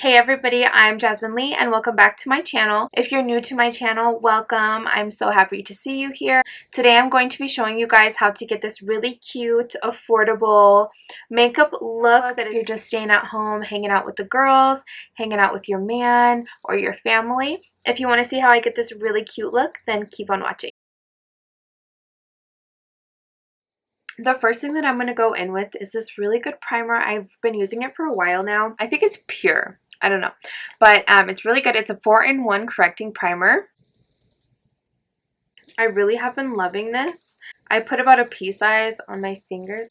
Hey everybody, I'm Jasmine Lee and welcome back to my channel. If you're new to my channel, welcome. I'm so happy to see you here. Today I'm going to be showing you guys how to get this really cute, affordable makeup look that if you're just staying at home, hanging out with the girls, hanging out with your man or your family. If you want to see how I get this really cute look, then keep on watching. The first thing that I'm going to go in with is this really good primer. I've been using it for a while now. I think it's pure. I don't know. But it's really good. It's a 4-in-1 correcting primer. I really have been loving this. I put about a pea size on my fingers.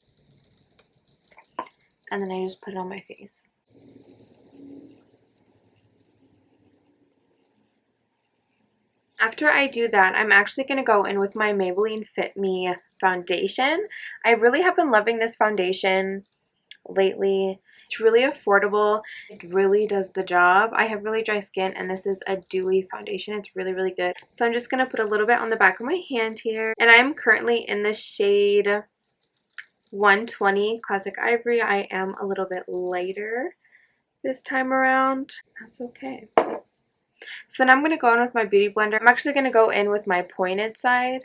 And then I just put it on my face. After I do that, I'm actually going to go in with my Maybelline Fit Me foundation. I really have been loving this foundation lately. It's really affordable. It really does the job. I have really dry skin and this is a dewy foundation. It's really, really good. So I'm just going to put a little bit on the back of my hand here. And I'm currently in the shade 120 Classic Ivory. I am a little bit lighter this time around. That's okay. So then I'm going to go in with my Beauty Blender. I'm actually going to go in with my pointed side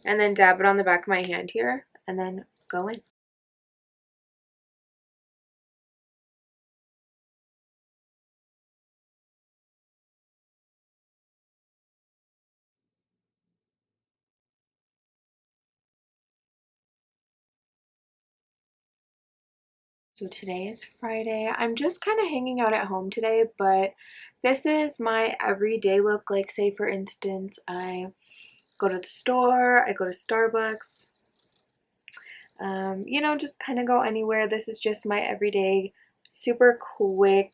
and then dab it on the back of my hand here and then go in. So today is Friday. I'm just kind of hanging out at home today, but this is my everyday look. Like, say for instance, I go to the store, I go to Starbucks, you know, just kind of go anywhere. This is just my everyday, super quick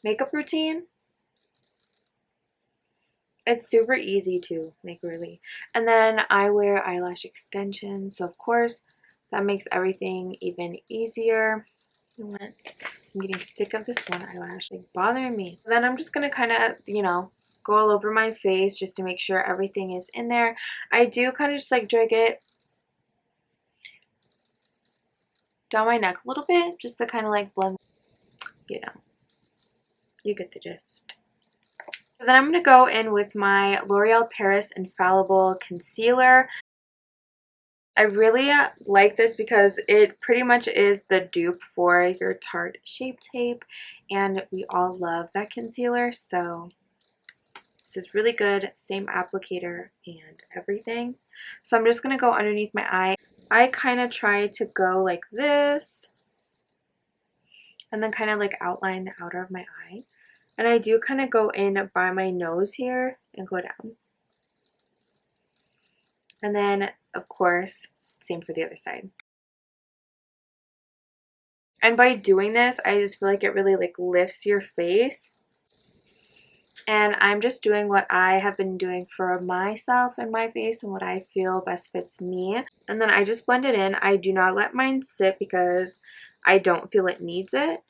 makeup routine. It's super easy to make, really. And then I wear eyelash extensions, so of course that makes everything even easier. You know what? I'm getting sick of this one eyelash, like, bothering me. Then I'm just gonna kind of, you know, go all over my face just to make sure everything is in there. I do kind of just like drag it down my neck a little bit just to kind of like blend, you know, you get the gist. So then I'm going to go in with my L'Oreal Paris Infallible Concealer. I really like this because it pretty much is the dupe for your Tarte Shape Tape, and we all love that concealer, so this is really good. Same applicator and everything. So I'm just going to go underneath my eye. I kind of try to go like this and then kind of like outline the outer of my eye. And I do kind of go in by my nose here and go down. And then, of course, same for the other side. And by doing this, I just feel like it really like lifts your face. And I'm just doing what I have been doing for myself and my face and what I feel best fits me. And then I just blend it in. I do not let mine sit because I don't feel it needs it.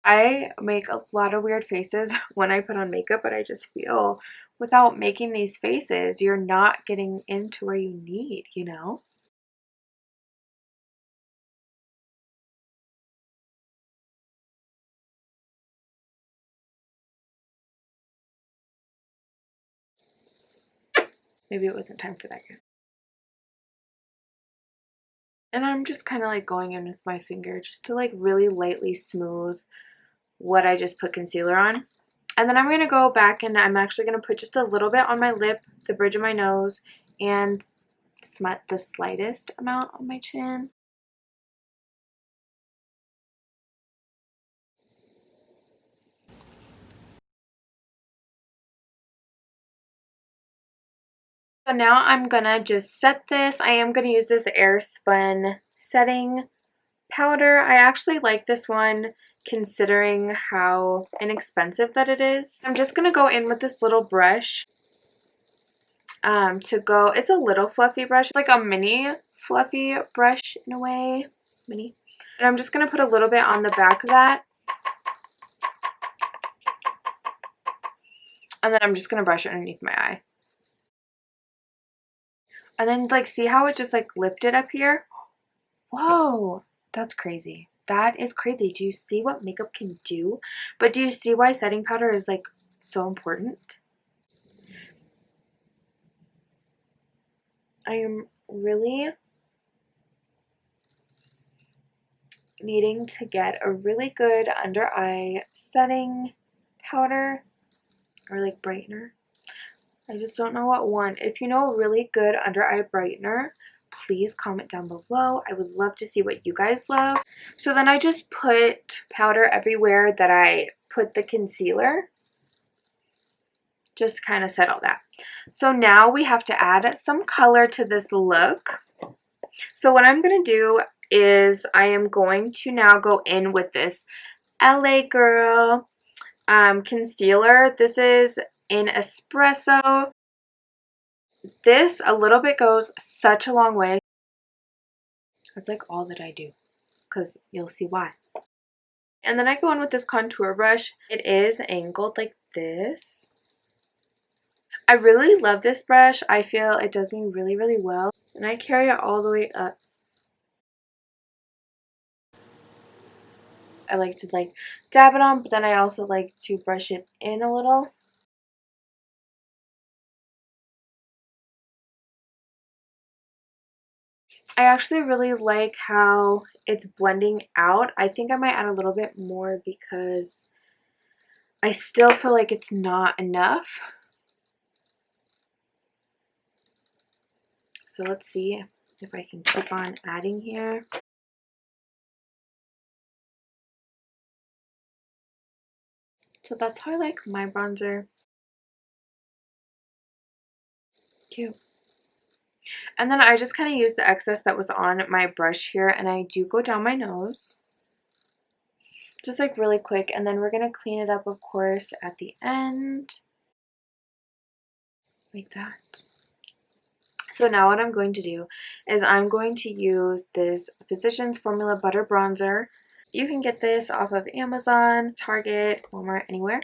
I make a lot of weird faces when I put on makeup, but I just feel without making these faces, you're not getting into where you need, you know? Maybe it wasn't time for that yet. And I'm just kind of like going in with my finger just to like really lightly smooth what I just put concealer on. And then I'm going to go back and I'm actually going to put just a little bit on my lip, the bridge of my nose, and smut the slightest amount on my chin. So now I'm gonna just set this. I am gonna use this AIRSPUN setting powder. I actually like this one considering how inexpensive that it is. I'm just gonna go in with this little brush it's a little fluffy brush. It's like a mini fluffy brush in a way. Mini. And I'm just gonna put a little bit on the back of that. And then I'm just gonna brush it underneath my eye. And then like see how it just like lifted up here? Whoa, that's crazy. That is crazy. Do you see what makeup can do? But do you see why setting powder is like so important? I am really needing to get a really good under eye setting powder or like brightener. I just don't know what one. If you know a really good under eye brightener, please comment down below. I would love to see what you guys love. So then I just put powder everywhere that I put the concealer. Just kind of settle that. So now we have to add some color to this look. So what I'm going to do is I am going to now go in with this LA Girl concealer. This is in Espresso. This a little bit goes such a long way. It's like all that I do, because you'll see why. And then I go in with this contour brush. It is angled like this. I really love this brush. I feel it does me really, really well. And I carry it all the way up. I like to like dab it on, but then I also like to brush it in a little. I actually really like how it's blending out. I think I might add a little bit more because I still feel like it's not enough. So let's see if I can keep on adding here. So that's how I like my bronzer. Cute. And then I just kind of use the excess that was on my brush here, and I do go down my nose. Just like really quick, and then we're going to clean it up, of course, at the end. Like that. So now what I'm going to do is I'm going to use this Physicians Formula Butter Bronzer. You can get this off of Amazon, Target, Walmart, anywhere.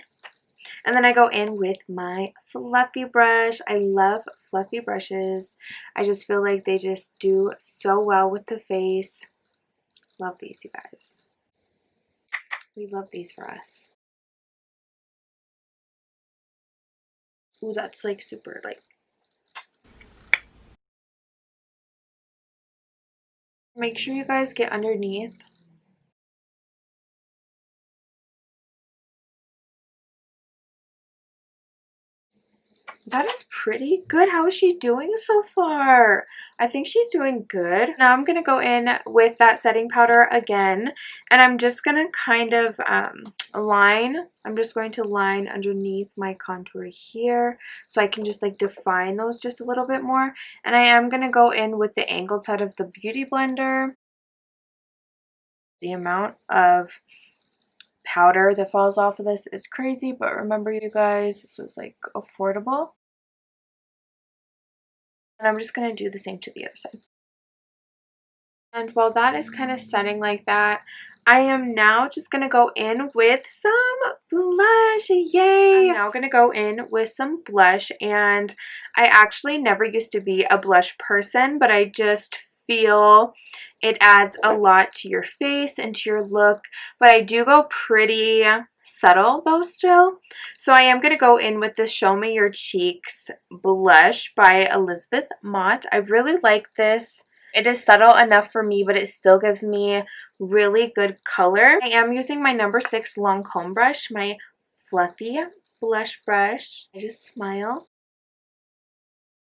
And then I go in with my fluffy brush. I love fluffy brushes. I just feel like they just do so well with the face. Love these, you guys. We love these for us. Ooh, that's like super like. Make sure you guys get underneath. That is pretty good. How is she doing so far? I think she's doing good. Now I'm going to go in with that setting powder again. And I'm just going to kind of line. I'm just going to line underneath my contour here. So I can just like define those just a little bit more. And I am going to go in with the angled side of the Beauty Blender. The amount of powder that falls off of this is crazy, but remember you guys, this was like affordable. And I'm just going to do the same to the other side. And while that is kind of setting like that, I am now just going to go in with some blush. Yay! I'm now going to go in with some blush, and I actually never used to be a blush person, but I just feel it adds a lot to your face and to your look. But I do go pretty subtle though still. So I am going to go in with this Show Me Your Cheeks blush by Elizabeth Mott. I really like this. It is subtle enough for me, but it still gives me really good color. I am using my number 6 long comb brush, my fluffy blush brush. I just smile.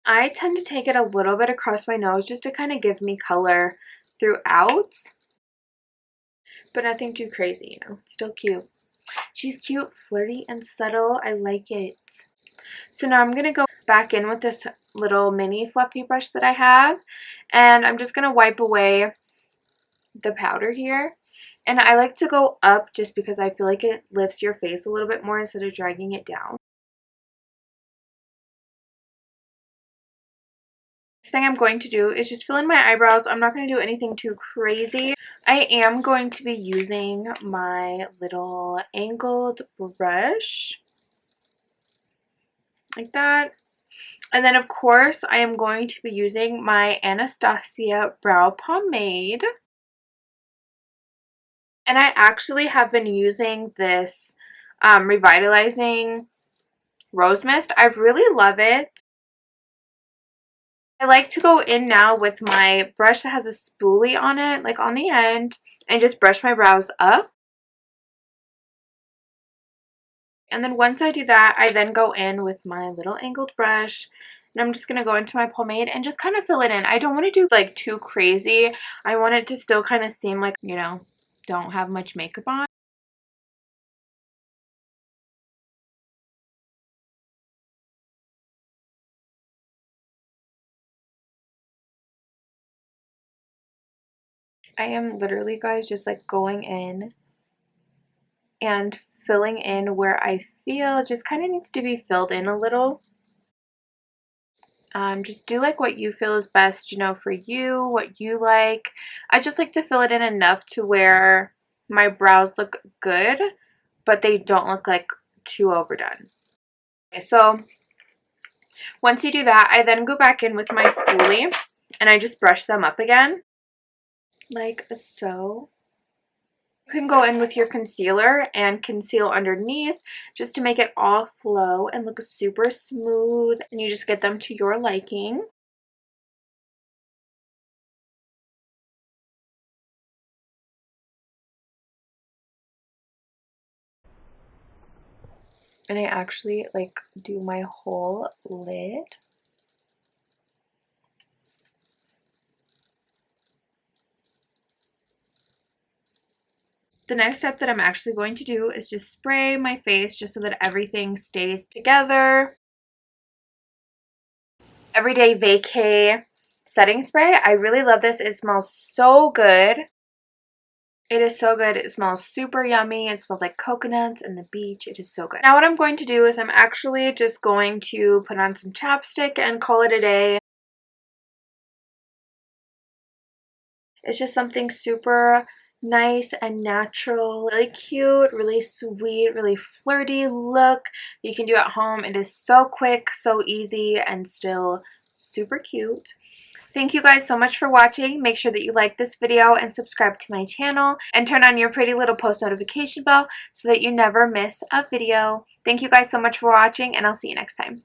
I tend to take it a little bit across my nose just to kind of give me color throughout. But nothing too crazy, you know. Still cute. She's cute, flirty, and subtle. I like it. So now I'm going to go back in with this little mini fluffy brush that I have. And I'm just going to wipe away the powder here. And I like to go up just because I feel like it lifts your face a little bit more instead of dragging it down. Next thing I'm going to do is just fill in my eyebrows. I'm not going to do anything too crazy. I am going to be using my little angled brush. Like that. And then, of course, I am going to be using my Anastasia brow pomade. And I actually have been using this Revitalizing Rose Mist. I really love it. I like to go in now with my brush that has a spoolie on it, like on the end, and just brush my brows up. And then once I do that, I then go in with my little angled brush, and I'm just going to go into my pomade and just kind of fill it in. I don't want to do like too crazy. I want it to still kind of seem like, you know, don't have much makeup on. I am literally, guys, just like going in and filling in where I feel just kind of needs to be filled in a little. Just do like what you feel is best, you know, for you, what you like. I just like to fill it in enough to where my brows look good, but they don't look like too overdone. Okay, so once you do that, I then go back in with my spoolie and I just brush them up again, like so. You can go in with your concealer and conceal underneath just to make it all flow and look super smooth, and you just get them to your liking. And I actually like do my whole lid. The next step that I'm actually going to do is just spray my face just so that everything stays together. Everyday Vacay setting spray. I really love this. It smells so good. It is so good. It smells super yummy. It smells like coconuts and the beach. It is so good. Now what I'm going to do is I'm actually just going to put on some chapstick and call it a day. It's just something super nice and natural, really cute, really sweet, really flirty look you can do at home. It is so quick, so easy, and still super cute. Thank you guys so much for watching. Make sure that you like this video and subscribe to my channel and turn on your pretty little post notification bell so that you never miss a video. Thank you guys so much for watching, and I'll see you next time.